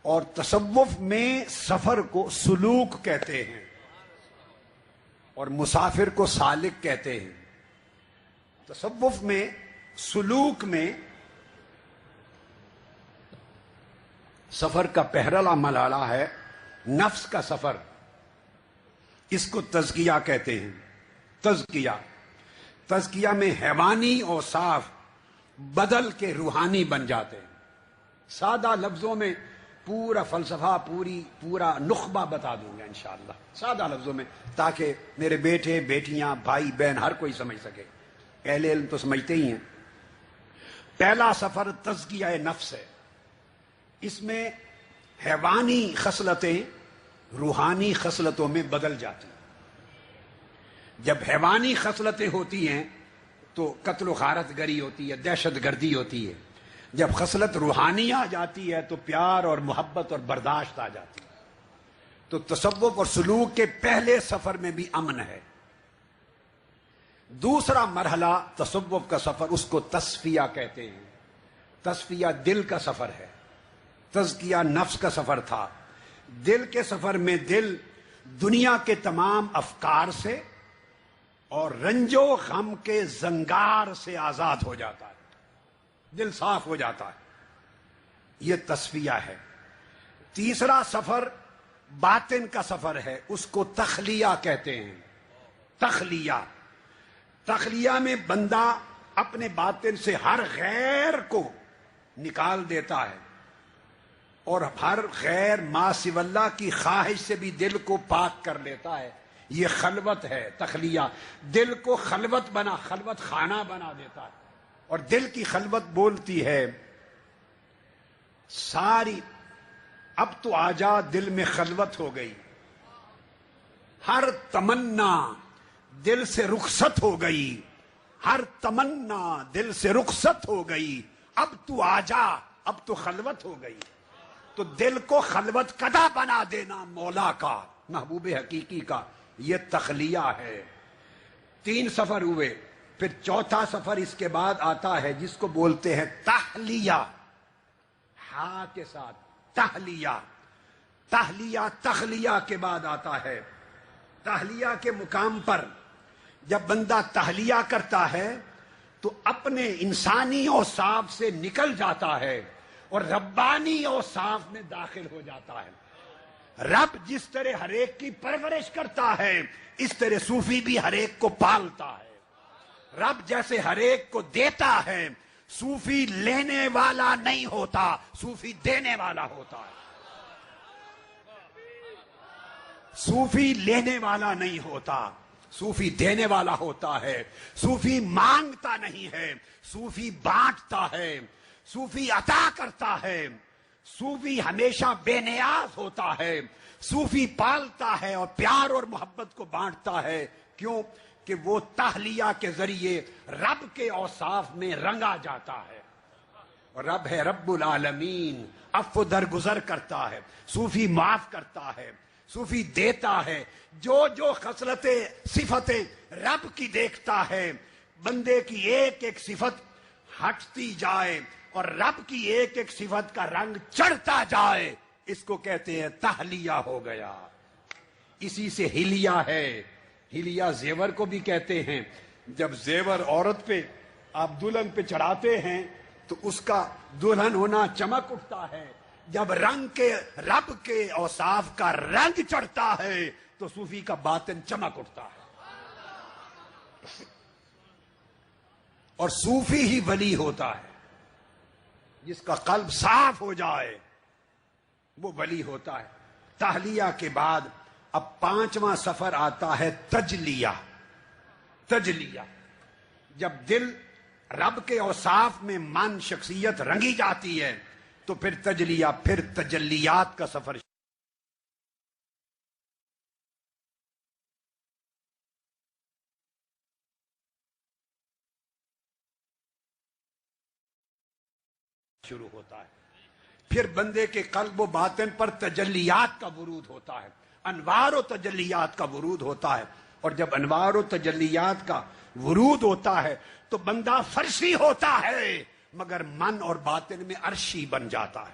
اور تصوف میں سفر کو سلوک کہتے ہیں اور مسافر کو سالک کہتے ہیں۔ تصوف میں سلوک میں سفر کا پہلا مرحلہ ہے نفس کا سفر، اس کو تزکیہ کہتے ہیں۔ تزکیہ میں حیوانی اوصاف بدل کے روحانی بن جاتے ہیں۔ سادہ لفظوں میں پورا فلسفہ پورا نخبہ بتا دوں گا انشاءاللہ، سادہ لفظوں میں، تاکہ میرے بیٹے بیٹیاں بھائی بہن ہر کوئی سمجھ سکے۔ اہل علم تو سمجھتے ہی ہیں۔ پہلا سفر تزکیہ نفس ہے، اس میں حیوانی خصلتیں روحانی خصلتوں میں بدل جاتی ہیں۔ جب حیوانی خصلتیں ہوتی ہیں تو قتل و غارت گری ہوتی ہے، دہشت گردی ہوتی ہے۔ جب خصلت روحانی آ جاتی ہے تو پیار اور محبت اور برداشت آ جاتی ہے۔ تو تصوف اور سلوک کے پہلے سفر میں بھی امن ہے۔ دوسرا مرحلہ تصوف کا سفر، اس کو تصفیہ کہتے ہیں۔ تصفیہ دل کا سفر ہے، تزکیہ نفس کا سفر تھا۔ دل کے سفر میں دل دنیا کے تمام افکار سے اور رنج و غم کے زنگار سے آزاد ہو جاتا ہے، دل صاف ہو جاتا ہے، یہ تصفیہ ہے۔ تیسرا سفر باطن کا سفر ہے، اس کو تخلیہ کہتے ہیں۔ تخلیہ میں بندہ اپنے باطن سے ہر غیر کو نکال دیتا ہے اور ہر غیر ما سوی اللہ کی خواہش سے بھی دل کو پاک کر لیتا ہے۔ یہ خلوت ہے، تخلیہ۔ دل کو خلوت خانہ بنا دیتا ہے، اور دل کی خلوت بولتی ہے ساری اب تو آجا دل میں خلوت ہو گئی، ہر تمنا دل سے رخصت ہو گئی، ہر تمنا دل سے رخصت ہو گئی، اب تو آجا اب تو خلوت ہو گئی۔ تو دل کو خلوت کدہ بنا دینا مولا کا، محبوب حقیقی کا، یہ تخلیہ ہے۔ 3 سفر ہوئے، پھر چوتھا سفر اس کے بعد آتا ہے جس کو بولتے ہیں تحلیہ، ہاں کے ساتھ تحلیہ تخلیہ کے بعد آتا ہے۔ تحلیہ کے مقام پر جب بندہ تحلیہ کرتا ہے تو اپنے انسانی اوصاف سے نکل جاتا ہے اور ربانی اوصاف میں داخل ہو جاتا ہے۔ رب جس طرح ہر ایک کی پرورش کرتا ہے، اس طرح صوفی بھی ہر ایک کو پالتا ہے۔ رب جیسے ہر ایک کو دیتا ہے، صوفی لینے والا نہیں ہوتا، صوفی دینے والا ہوتا ہے۔ صوفی لینے والا نہیں ہوتا، صوفی دینے والا ہوتا ہے۔ صوفی مانگتا نہیں ہے، صوفی بانٹتا ہے، صوفی عطا کرتا ہے، صوفی ہمیشہ بے نیاز ہوتا ہے، صوفی پالتا ہے اور پیار اور محبت کو بانٹتا ہے۔ کیوں کہ وہ تحلیہ کے ذریعے رب کے اوصاف میں رنگا جاتا ہے، اور رب ہے رب العالمین، عفو درگزر کرتا ہے، صوفی معاف کرتا ہے، صوفی دیتا ہے۔ جو خصلتیں صفتیں رب کی دیکھتا ہے، بندے کی ایک ایک صفت ہٹتی جائے اور رب کی ایک ایک صفت کا رنگ چڑھتا جائے، اس کو کہتے ہیں تحلیہ ہو گیا۔ اسی سے ہلیہ ہے، ہلیہ زیور کو بھی کہتے ہیں۔ جب زیور عورت پہ آپ دلہن پہ چڑھاتے ہیں تو اس کا دلہن ہونا چمک اٹھتا ہے۔ جب رب کے اوصاف کا رنگ چڑھتا ہے تو صوفی کا باطن چمک اٹھتا ہے، اور صوفی ہی ولی ہوتا ہے۔ جس کا قلب صاف ہو جائے وہ ولی ہوتا ہے۔ تحلیہ کے بعد اب 5واں سفر آتا ہے تجلیہ۔ جب دل رب کے اوصاف میں من شخصیت رنگی جاتی ہے تو پھر تجلیہ، پھر تجلیات کا سفر شروع ہوتا ہے۔ پھر بندے کے قلب و باطن پر تجلیات کا ورود ہوتا ہے، انوار و تجلیات کا ورود ہوتا ہے، اور جب انوار و تجلیات کا ورود ہوتا ہے تو بندہ فرشی ہوتا ہے مگر من اور باطن میں عرشی بن جاتا ہے۔